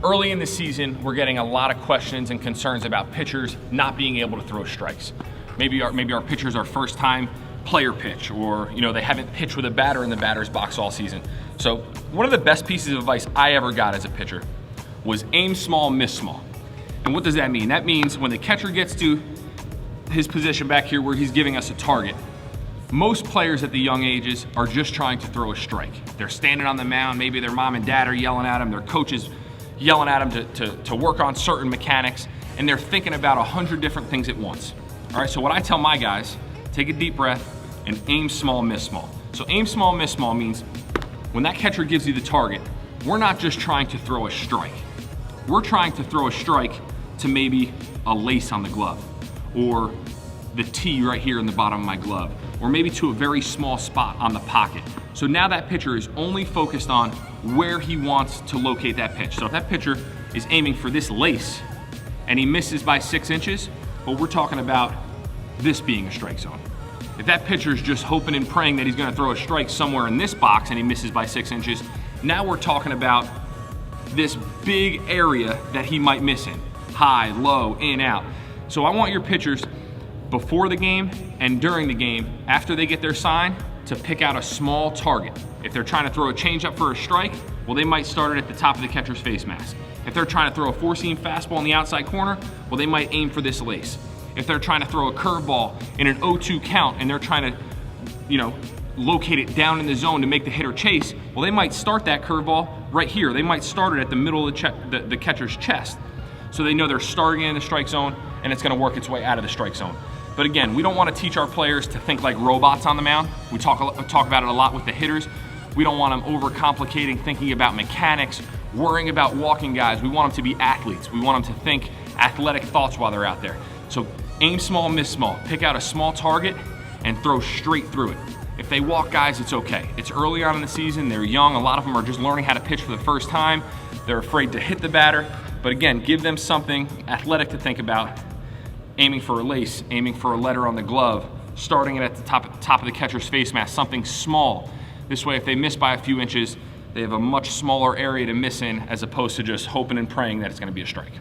Early in the season, we're getting a lot of questions and concerns about pitchers not being able to throw strikes. Maybe our pitchers are first time player pitch, or they haven't pitched with a batter in the batter's box all season. So one of the best pieces of advice I ever got as a pitcher was aim small, miss small. And what does that mean? That means when the catcher gets to his position back here where he's giving us a target, most players at the young ages are just trying to throw a strike. They're standing on the mound, maybe their mom and dad are yelling at them, their coaches yelling at them to work on certain mechanics, and they're thinking about 100 different things at once. All right, so what I tell my guys, take a deep breath and aim small, miss small. So aim small, miss small means when that catcher gives you the target, we're not just trying to throw a strike. We're trying to throw a strike to maybe a lace on the glove, or the T right here in the bottom of my glove, or maybe to a very small spot on the pocket. So now that pitcher is only focused on where he wants to locate that pitch. So if that pitcher is aiming for this lace and he misses by 6 inches, well, we're talking about this being a strike zone. If that pitcher is just hoping and praying that he's gonna throw a strike somewhere in this box and he misses by 6 inches, now we're talking about this big area that he might miss in. High, low, in, out. So I want your pitchers before the game and during the game, after they get their sign, to pick out a small target. If they're trying to throw a changeup for a strike, well, they might start it at the top of the catcher's face mask. If they're trying to throw a four-seam fastball in the outside corner, well, they might aim for this lace. If they're trying to throw a curveball in an 0-2 count and they're trying to, locate it down in the zone to make the hitter chase, well, they might start that curveball right here. They might start it at the middle of the catcher's chest. So they know they're starting in the strike zone and it's gonna work its way out of the strike zone. But again, we don't want to teach our players to think like robots on the mound. We talk about it a lot with the hitters. We don't want them overcomplicating, thinking about mechanics, worrying about walking guys. We want them to be athletes. We want them to think athletic thoughts while they're out there. So aim small, miss small. Pick out a small target and throw straight through it. If they walk guys, it's okay. It's early on in the season, they're young. A lot of them are just learning how to pitch for the first time. They're afraid to hit the batter. But again, give them something athletic to think about. Aiming for a lace, aiming for a letter on the glove, starting it at the top of the catcher's face mask, something small. This way, if they miss by a few inches, they have a much smaller area to miss in as opposed to just hoping and praying that it's gonna be a strike.